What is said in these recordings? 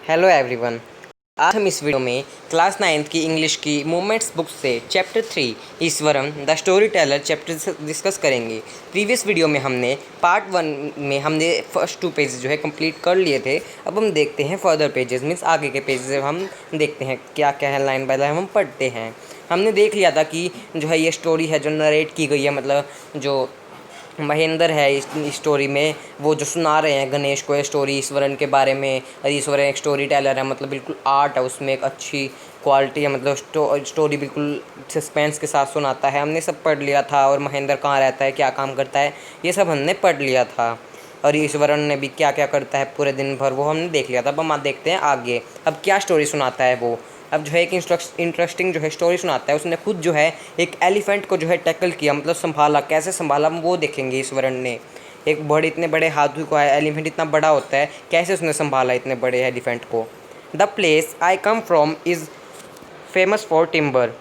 Hello everyone. आज हम इस वीडियो में क्लास 9th की इंग्लिश की मूवमेंट्स बुक से chapter 3 Iswaran the story teller chapter discuss करेंगे। प्रीवियस वीडियो में हमने पार्ट 1 में हमने फर्स्ट 2 पेजेस जो है कंप्लीट कर लिए थे। अब हम देखते हैं फर्दर पेजेस, मीन्स आगे के पेजेस हम देखते हैं क्या क्या है, लाइन बाय लाइन हम पढ़ते हैं। हमने देख लिया था कि जो है ये स्टोरी है जो नरेट की गई है, मतलब जो महेंद्र है इस स्टोरी में, वो जो सुना रहे हैं गणेश को ये स्टोरी ईश्वरन के बारे में। और ईश्वरन एक स्टोरी टेलर है, मतलब बिल्कुल आर्ट है उसमें, एक अच्छी क्वालिटी है, मतलब स्टोरी बिल्कुल सस्पेंस के साथ सुनाता है। हमने सब पढ़ लिया था। और महेंद्र कहाँ रहता है, क्या काम करता है, ये सब हमने पढ़ लिया था। और ईश्वरन ने भी क्या क्या करता है पूरे दिन भर, वो हमने देख लिया था। अब हम देखते हैं आगे अब क्या स्टोरी सुनाता है वो। अब जो है एक इंटरेस्टिंग जो है स्टोरी सुनाता है। उसने खुद जो है एक एलिफेंट को जो है टैकल किया, मतलब संभाला, कैसे संभाला वो देखेंगे ईश्वरन ने। एक बड़े इतने बड़े हाथी को है, एलिफेंट इतना बड़ा होता है, कैसे उसने संभाला इतने बड़े एलिफेंट को। The place I come from is famous for timber.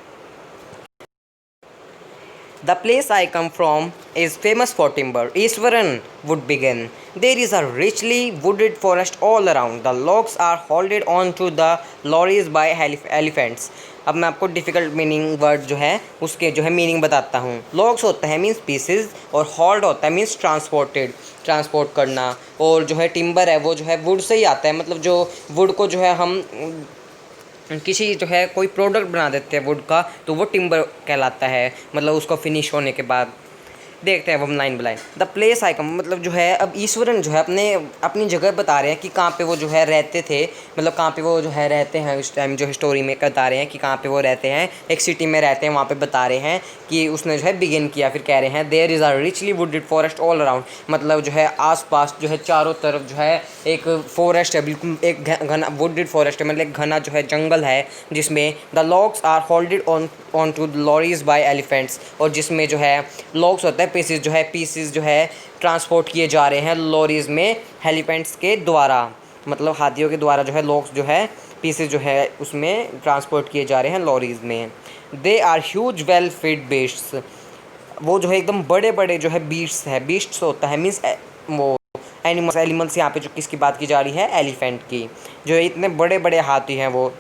The place I come from is famous for timber. Iswaran would begin. There is a richly wooded forest all around. The logs are hauled onto the lorries by elephants. अब मैं आपको difficult meaning word जो है उसके जो है meaning बताता हूँ। लॉग्स होता है मीन्स पीसेज, और हॉल्ड होता है मीन्स ट्रांसपोर्ट करना। और जो है टिम्बर है वो जो है वुड से ही आता है, मतलब जो वुड को जो है हम किसी जो है कोई प्रोडक्ट बना देते हैं वुड का, तो वो टिम्बर कहलाता है, मतलब उसको फिनिश होने के बाद। देखते हैं अब हम line by line. The place I come, मतलब जो है अब ईश्वरन जो है अपनी जगह बता रहे हैं कि कहाँ पे वो जो है रहते थे, मतलब कहाँ पे वो जो है रहते हैं उस टाइम। जो है स्टोरी में बता रहे हैं कि कहाँ पे वो रहते हैं, एक सिटी में रहते हैं, वहाँ पे बता रहे हैं कि उसने जो है बिगिन किया। फिर कह रहे हैं there is a richly wooded forest all around, मतलब जो है आसपास जो है चारों तरफ जो है एक फॉरेस्ट है, बिल्कुल एक घना वुडेड फॉरेस्ट है, मतलब एक घना जो है जंगल है, जिसमें the logs are holded on to lorries by elephants, और जिसमें जो है लॉग्स होता है पीसेस जो है ट्रांसपोर्ट किए जा रहे हैं लॉरीज में एलिफेंट्स के द्वारा, मतलब हाथियों के द्वारा जो है लॉग्स जो है पीसेस जो है उसमें ट्रांसपोर्ट किए जा रहे हैं लॉरीज में। दे आर ह्यूज वेल फिड बीस्ट्स, वो जो है एकदम बड़े बड़े जो है बीस्ट्स है, बीस्ट्स होता है मीन्स वो एनिमल्स यहाँ पे जो किसकी बात की जा रही है, एलिफेंट की। जो है इतने बड़े बड़े हाथी हैं वो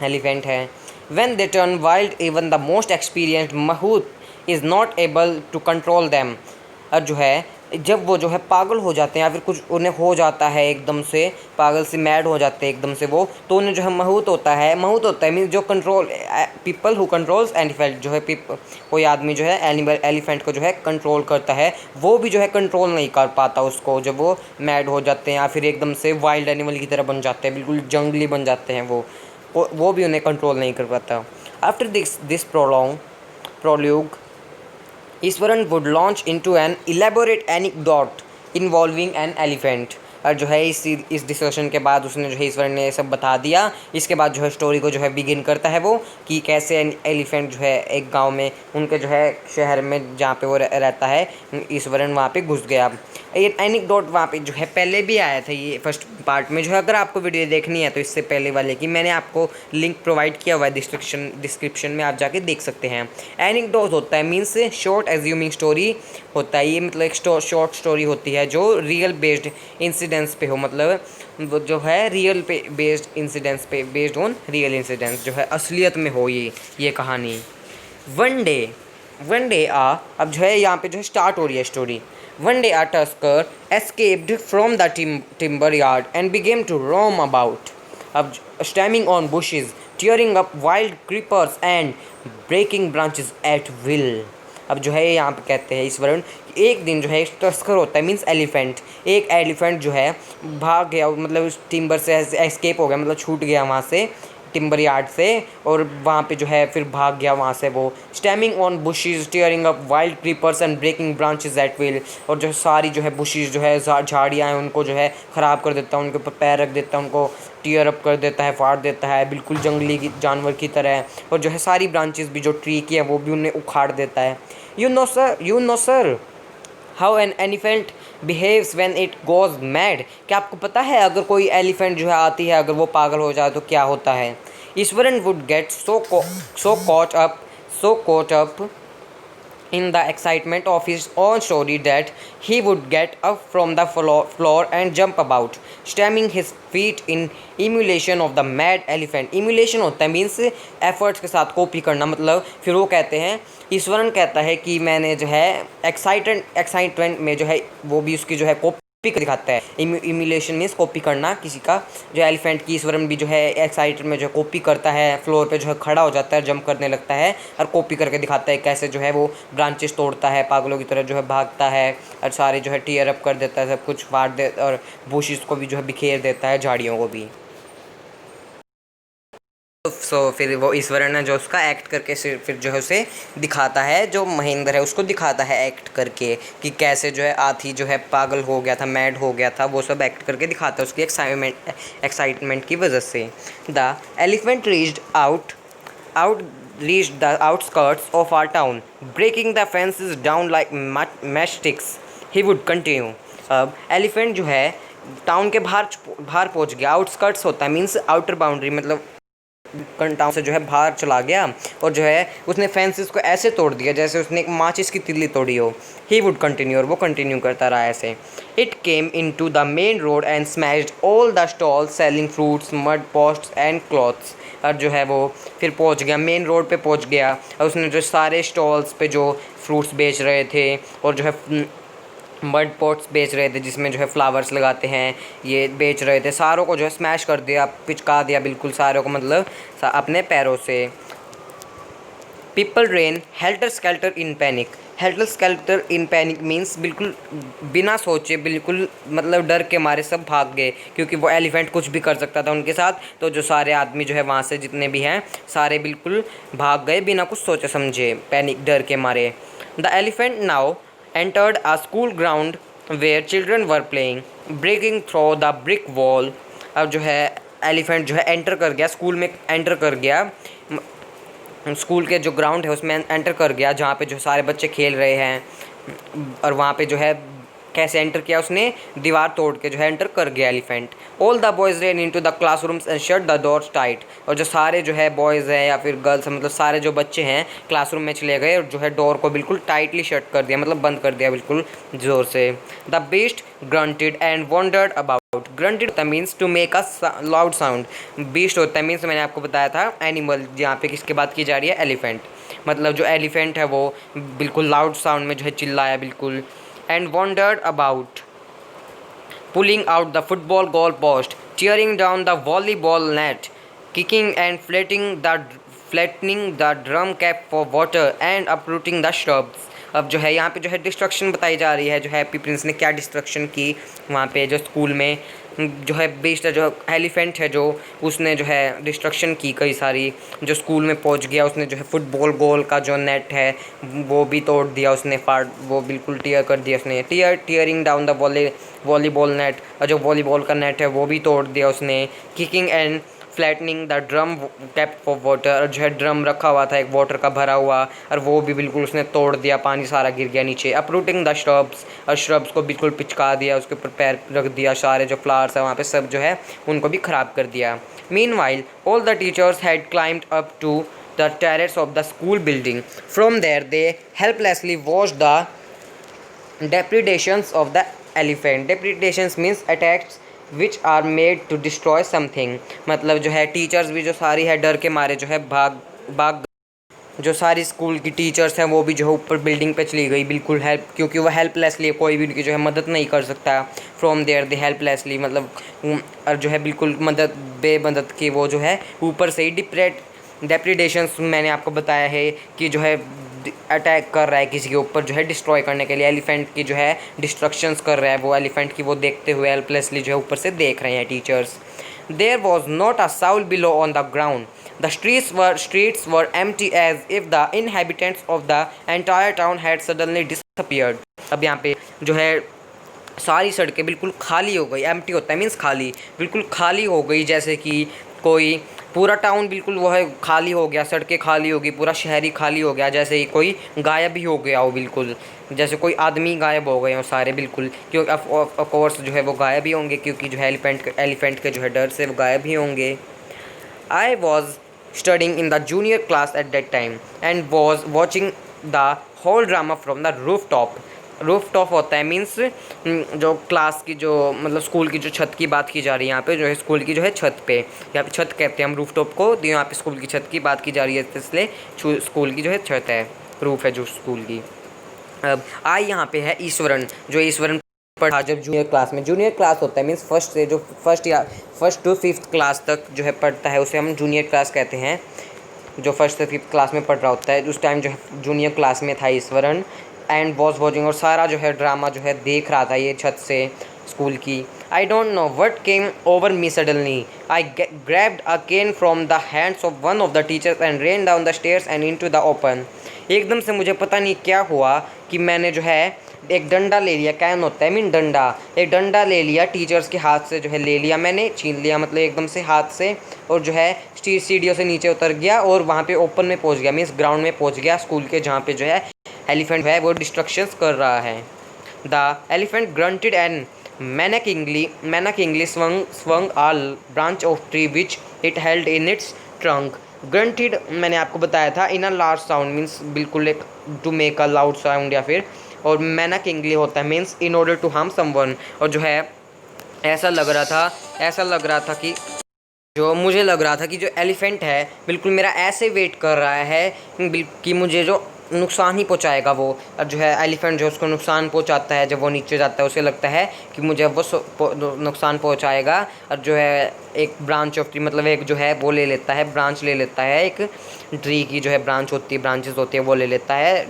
एलिफेंट हैं। When they turn wild, even the most experienced mahut is not able to control them. और जो है जब वो जो है पागल हो जाते हैं या फिर कुछ उन्हें हो जाता है एकदम से, पागल से मैड हो जाते हैं एकदम से वो, तो उन्हें जो है महूत होता है मीन्स जो control people who controls elephant, जो है कोई आदमी जो है एलिफेंट को जो है कंट्रोल करता है, वो भी जो है कंट्रोल नहीं कर पाता उसको जब वो मैड हो जाते हैं या फिर एकदम से वाइल्ड एनिमल की तरह बन जाते हैं, बिल्कुल जंगली बन जाते हैं वो भी उन्हें कंट्रोल नहीं कर पाता। After this prologue Eswaran would launch into an elaborate anecdote involving an elephant. और जो है इस डिस्कशन के बाद उसने जो है ईश्वरन ने सब बता दिया। इसके बाद जो है स्टोरी को जो है बिगिन करता है वो, कि कैसे एलिफेंट जो है एक गांव में उनके जो है शहर में जहाँ पे वो रहता है ईश्वरन, वहाँ पे घुस गया। ये एनेक्डोट वहाँ पे जो है पहले भी आया था, ये फर्स्ट पार्ट में जो है। अगर आपको वीडियो देखनी है तो इससे पहले वाले की मैंने आपको लिंक प्रोवाइड किया हुआ है डिस्क्रिप्शन में, आप जाके देख सकते हैं। एनेक्डोट होता है मीन्स शॉर्ट एज्यूमिंग स्टोरी होता है, ये मतलब एक शॉर्ट स्टोरी होती है जो रियल बेस्ड इंसिडेंट्स पे हो, मतलब वो जो है रियल पे बेस्ड इंसिडेंट्स पे बेस्ड ऑन रियल इंसिडेंट्स, जो है असलियत में हो ये कहानी। वन डे अब जो है यहाँ पे जो है स्टार्ट हो रही है story. One day a tusker escaped from the timber yard and began to roam about, stemming on bushes, tearing up wild creepers and breaking branches at will. अब जो है यहाँ पे कहते हैं ईश्वरन, एक दिन जो है एक तस्कर होता है मीन्स एलिफेंट, एक एलिफेंट जो है भाग गया, मतलब उस टिम्बर से एस्केप हो गया, मतलब छूट गया वहाँ से टिम्बर यार्ड से, और वहाँ पे जो है फिर भाग गया वहाँ से वो। Stemming on bushes, tearing up wild creepers and breaking branches at will, और जो है सारी जो है बुशीज जो है झाड़ियाँ हैं उनको जो है ख़राब कर देता है, उनके ऊपर पैर रख देता है, उनको टीयर अप कर देता है, फाड़ देता है, बिल्कुल जंगली की जानवर की तरह। और जो है सारी ब्रांचेज भी जो ट्री की है वो भी उन्हें उखाड़ देता है। You know sir how an elephant behaves when it goes mad, क्या आपको पता है अगर कोई एलिफेंट जो है आती है, अगर वो पागल हो जाए तो क्या होता है। Eswaran would get so caught up in the excitement of his own story that he would get up from the floor and jump about, stamping his feet in emulation of the mad elephant. Emulation होता है means efforts के साथ copy करना, मतलब फिर वो कहते हैं, ईश्वरन कहता है कि मैंने जो है एक्साइटमेंट में जो है वो भी उसकी जो है कॉपी कर दिखाता है। इम्यूलेशन मीन्स कॉपी करना किसी का, जो एलिफेंट की ईश्वरन भी जो है एक्साइटेड में जो कॉपी करता है, फ्लोर पे जो है खड़ा हो जाता है, जंप करने लगता है और कॉपी करके दिखाता है कैसे जो है वो ब्रांचेस तोड़ता है, पागलों की तरह जो है भागता है और सारे जो है टीयर अप कर देता है, सब कुछ फाड़ दे और बुशिस को भी जो है बिखेर देता है, झाड़ियों को भी। फिर वो ईश्वरन है जो उसका एक्ट करके फिर जो है उसे दिखाता है, जो महेंद्र है उसको दिखाता है एक्ट करके कि कैसे जो है हाथी जो है पागल हो गया था, मैड हो गया था, वो सब एक्ट करके दिखाता है उसकी एक्साइटमेंट की वजह से। The elephant reached the outskirts of our town, breaking the fences down like matchsticks. He would continue. अब एलिफेंट जो है टाउन के बाहर पहुंच गया। आउटस्कर्ट्स होता है मीन्स आउटर बाउंड्री, मतलब टाउन से जो है बाहर चला गया और जो है उसने फेंसेस को ऐसे तोड़ दिया जैसे उसने एक माचिस की तिल्ली तोड़ी हो। ही वुड कंटिन्यू, और वो कंटिन्यू करता रहा ऐसे। It came into the main road and smashed all the stalls selling fruits, mud posts and clothes. और जो है वो फिर पहुंच गया, मेन रोड पे पहुंच गया और उसने जो सारे स्टॉल्स पे जो फ्रूट्स बेच रहे थे और जो है मड पॉट्स बेच रहे थे जिसमें जो है फ्लावर्स लगाते हैं, ये बेच रहे थे, सारों को जो है स्मैश कर दिया, पिचका दिया बिल्कुल सारों को, मतलब अपने पैरों से। पीपल रेन हेल्टर स्केल्टर इन पैनिक। हेल्टर स्केल्टर इन पैनिक मीन्स बिल्कुल बिना सोचे, बिल्कुल मतलब डर के मारे सब भाग गए, क्योंकि वो एलिफेंट कुछ भी कर सकता था उनके साथ। तो जो सारे आदमी जो है वहाँ से जितने भी हैं सारे बिल्कुल भाग गए बिना कुछ सोचे समझे, पैनिक डर के मारे। The elephant now entered a school ground where children were playing, breaking through the brick wall। अब जो है एलिफेंट जो है एंटर कर गया, स्कूल में एंटर कर गया, स्कूल के जो ग्राउंड है उसमें एंटर कर गया जहाँ पे जो सारे बच्चे खेल रहे हैं। और वहाँ पे जो है कैसे एंटर किया उसने, दीवार तोड़ के जो है एंटर कर गया elephant. All the boys rain into the classrooms and shut the doors tight. और जो सारे जो है बॉयज़ हैं या फिर गर्ल्स, मतलब सारे जो बच्चे हैं क्लासरूम में चले गए और जो है डोर को बिल्कुल टाइटली शट कर दिया, मतलब बंद कर दिया बिल्कुल ज़ोर से। The beast grunted and wandered about. Grunted होता means to make a loud sound. Beast होता है मीन्स मैंने आपको बताया था एनिमल, जहाँ पे किसके बात की जा रही है, एलिफेंट। मतलब जो एलिफेंट है वो बिल्कुल लाउड साउंड में जो है चिल्लाया बिल्कुल। And wandered about, pulling out the football goal post, tearing down the volleyball net, kicking and flattening the drum cap for water, and uprooting the shrubs। अब जो है यहाँ पे जो है डिस्ट्रक्शन बताई जा रही है, जो हैप्पी प्रिंस ने क्या डिस्ट्रक्शन की वहाँ पे जो स्कूल में जो है बेस्ट जो एलिफेंट है जो उसने जो है डिस्ट्रक्शन की कई सारी। जो स्कूल में पहुंच गया उसने जो है फुटबॉल गोल का जो नेट है वो भी तोड़ दिया उसने, फाड़ वो बिल्कुल टीयर कर दिया उसने। Tearing down the volleyball net, और जो वॉलीबॉल का नेट है वो भी तोड़ दिया उसने। Kicking and flattening the drum cap for water, जो है ड्रम रखा हुआ था एक वाटर का भरा हुआ और वो भी बिल्कुल उसने तोड़ दिया, पानी सारा गिर गया नीचे। अपरूटिंग द श्रब्स, और श्रब्स को बिल्कुल पिचका दिया, उसके ऊपर पैर रख दिया, सारे जो फ्लावर्स है वहाँ पे सब जो है उनको भी ख़राब कर दिया। Meanwhile all the teachers had climbed up to the terrace of the school building. From there they helplessly watch the depredations of the elephant। depredations means attacks which are made to destroy something। मतलब जो है teachers भी जो सारी है डर के मारे जो है भाग जो सारी स्कूल की टीचर्स हैं वो भी जो है ऊपर बिल्डिंग पे चली गई बिल्कुल हेल्प, क्योंकि वो हेल्पलेसली, कोई भी उनकी जो है मदद नहीं कर सकता। फ्रॉम देयर दे हेल्पलेसली मतलब और जो है बिल्कुल बेमदद की वो जो है ऊपर से ही डेप्रिडेशंस मैंने आपको बताया है कि जो है अटैक कर रहा है किसी के ऊपर जो है डिस्ट्रॉय करने के लिए। एलिफेंट की जो है डिस्ट्रक्शंस कर रहा है वो, एलिफेंट की वो देखते हुए हेल्पलेसली जो है ऊपर से देख रहे हैं teachers. There was not a soul below on the ground. The streets were empty as if the inhabitants of the entire town had suddenly disappeared। अब यहाँ पे जो है सारी सड़कें बिल्कुल खाली हो गई। एम्प्टी होता है मीन्स खाली, बिल्कुल खाली हो गई, जैसे कि कोई पूरा टाउन बिल्कुल वो है खाली हो गया, सड़कें खाली हो गई, पूरा शहर ही खाली हो गया, जैसे ही कोई गायब ही हो गया हो बिल्कुल, जैसे कोई आदमी गायब हो गए हो सारे बिल्कुल। क्योंकि ऑफ कोर्स जो है वो गायब ही होंगे, क्योंकि जो है एलिफेंट के जो है डर से वो गायब ही होंगे। I was studying in the junior class at that time and was watching the whole drama from the roof top. Roof top होता है मीन्स जो क्लास की जो मतलब स्कूल की जो छत की बात की जा रही है यहाँ पे जो है स्कूल की जो है छत पे, यहाँ पे छत कहते हैं हम रूफ टॉप को, तो यहाँ पे स्कूल की छत की बात की जा रही है इसलिए स्कूल की जो है छत है, रूफ है जो स्कूल की। अब आई यहाँ पे है ईश्वरन, जो ईश्वरन पढ़ा जब जूनियर क्लास में, जूनियर क्लास होता है मीन्स फर्स्ट से जो फर्स्ट टू फिफ्थ क्लास तक जो है पढ़ता है उसे हम जूनियर क्लास कहते हैं। जो फर्स्ट से फिफ्थ क्लास में पढ़ रहा होता है उस टाइम जो है जूनियर क्लास में था ईश्वरन। एंड वॉज वॉचिंग, और सारा जो है ड्रामा जो है देख रहा था ये छत से स्कूल की। I don't know what came over me suddenly, I grabbed a cane from the hands of one of the teachers and ran down the stairs and into the open. एकदम से मुझे पता नहीं क्या हुआ कि मैंने जो है एक डंडा ले लिया, कैन होता है मीन डंडा, एक डंडा ले लिया टीचर्स के हाथ से जो है ले लिया मैंने, छीन लिया मतलब एकदम से हाथ से, और जो है सीढ़ियों से नीचे उतर गया और वहाँ पे ओपन में पहुँच गया मीन्स ग्राउंड में पहुँच गया स्कूल के, जहाँ पे जो है एलिफेंट है वो डिस्ट्रक्शंस कर रहा है। The elephant granted and menacingly swung a branch of tree which it held in its trunk. Grunted मैंने आपको बताया था in a large sound means बिल्कुल एक to make a loud sound, या फिर और menacingly होता है means in order to harm someone, और जो है ऐसा लग रहा था कि जो मुझे लग रहा था कि जो एलिफेंट है बिल्कुल मेरा ऐसे वेट कर रहा है कि मुझे जो नुकसान ही पहुंचाएगा वो, और जो है एलिफेंट जो उसको नुकसान पहुंचाता है जब वो नीचे जाता है उसे लगता है कि मुझे वो नुकसान पहुंचाएगा, और जो है एक ब्रांच ऑफ ट्री मतलब एक जो है वो ले लेता है, ब्रांच ले लेता है, एक ट्री की जो है ब्रांच होती है, ब्रांचेस होती है वो ले लेता है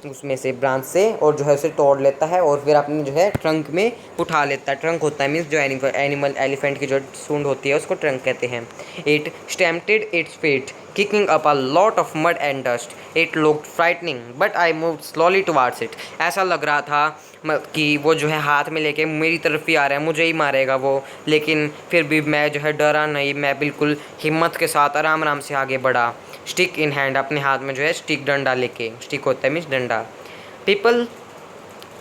उसमें से ब्रांच से, और जो है उसे तोड़ लेता है और फिर अपने जो है ट्रंक में उठा लेता है। ट्रंक होता है मीन्स जो एनिमल एलिफेंट की जो सूंड होती है उसको ट्रंक कहते हैं। It stamped its feet kicking up a lot of mud and dust. It looked frightening, but I moved slowly towards it. ऐसा लग रहा था कि वो जो है हाथ में लेके मेरी तरफ ही आ रहा है, मुझे ही मारेगा वो, लेकिन फिर भी मैं जो है डरा नहीं, मैं बिल्कुल हिम्मत के साथ आराम आराम से आगे बढ़ा। स्टिक इन हैंड, अपने हाथ में जो है स्टिक डंडा लेके, स्टिक होता है मीन्स डंडा। People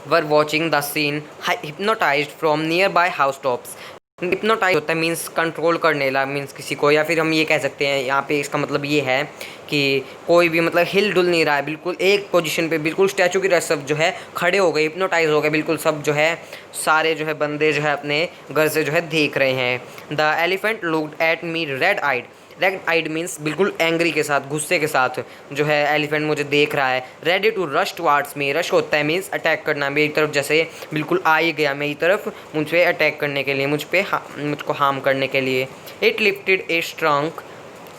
were watching the scene hypnotized from nearby house tops. Hypnotize होता है मीन्स कंट्रोल करने ला मीन्स किसी को, या फिर हम ये कह सकते हैं यहाँ पे इसका मतलब ये है कि कोई भी मतलब हिल डुल नहीं रहा है, बिल्कुल एक पोजीशन पे बिल्कुल स्टैचू की तरह सब जो है खड़े हो गए, हिप्नोटाइज हो गए बिल्कुल सब जो है, सारे जो है बंदे जो है अपने घर से जो है देख रहे हैं। The elephant looked at me red eyed means बिल्कुल एंग्री के साथ, गुस्से के साथ जो है एलिफेंट मुझे देख रहा है। Ready to rush towards me, rush होता है मीन्स अटैक करना, मेरी तरफ जैसे बिल्कुल आ ही गया मेरी तरफ, मुझ पर अटैक करने के लिए, मुझको हार्म करने के लिए। इट लिफ्टेड ए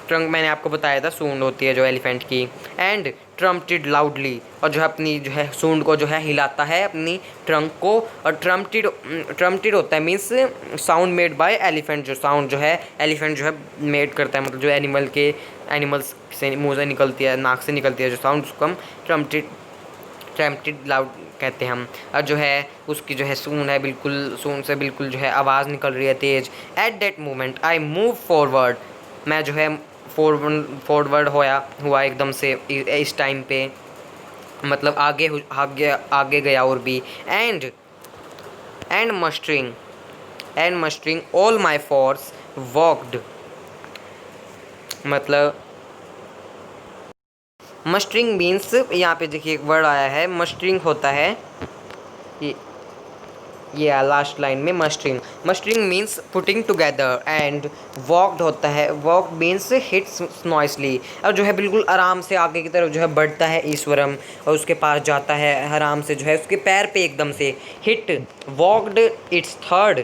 ट्रंक मैंने आपको बताया था सूंड होती है जो एलिफेंट की, एंड ट्रम्पटेड लाउडली, और जो है अपनी जो है सूंड को जो है हिलाता है अपनी ट्रंक को, और ट्रम्पटेड होता है means sound made by elephant, जो साउंड जो है एलिफेंट जो है मेड करता है, मतलब जो एनिमल्स से मुँह से निकलती है, नाक से निकलती है जो साउंड, उसको हम ट्रम्पटेड लाउड कहते हैं हम। और जो है उसकी जो है सूंड है बिल्कुल, सूंड से बिल्कुल जो है आवाज़ निकल रही है तेज़। At that moment I move forward, मैं जो है फॉरवर्ड हुआ एकदम से इस टाइम पे, मतलब आगे गया और भी। And mustering all my force walked, मतलब मस्टरिंग मीन्स यहाँ पे देखिए एक वर्ड आया है मस्टरिंग होता है, ये लास्ट लाइन में mustering means putting together, and walked होता है, वॉक मीन्स हिट्स नॉइसली, और जो है बिल्कुल आराम से आगे की तरफ जो है बढ़ता है ईश्वरम, और उसके पास जाता है आराम से, जो है उसके पैर पे एकदम से hit walked it's third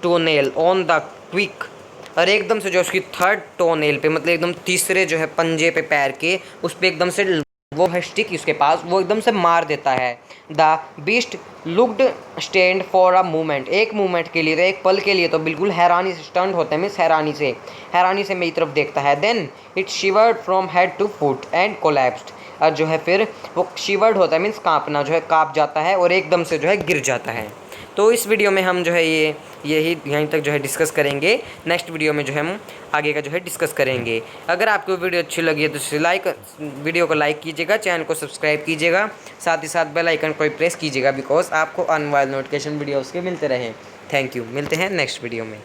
टोनेल on the quick, और एकदम से जो उसकी थर्ड टोनेल पे मतलब एकदम तीसरे जो है पंजे पे पैर के उस पर एकदम से वो है स्टिक उसके पास, वो एकदम से मार देता है। The beast looked stand for a moment, एक मोमेंट के लिए, तो एक पल के लिए तो बिल्कुल हैरानी से स्टंट होता है मीन्स हैरानी से मेरी तरफ देखता है। Then it shivered from head to foot and collapsed, और जो है फिर वो शिवर्ड होता है मीन्स कांपना, जो है कांप जाता है और एकदम से जो है गिर जाता है। तो इस वीडियो में हम जो है यहीं तक जो है डिस्कस करेंगे, नेक्स्ट वीडियो में जो है हम आगे का जो है डिस्कस करेंगे। अगर आपको वीडियो अच्छी लगी है तो वीडियो को लाइक कीजिएगा, चैनल को सब्सक्राइब कीजिएगा, साथ ही साथ बेल आइकन को प्रेस कीजिएगा, बिकॉज आपको आने वाले नोटिफिकेशन वीडियोज़ के मिलते रहें। थैंक यू, मिलते हैं नेक्स्ट वीडियो में।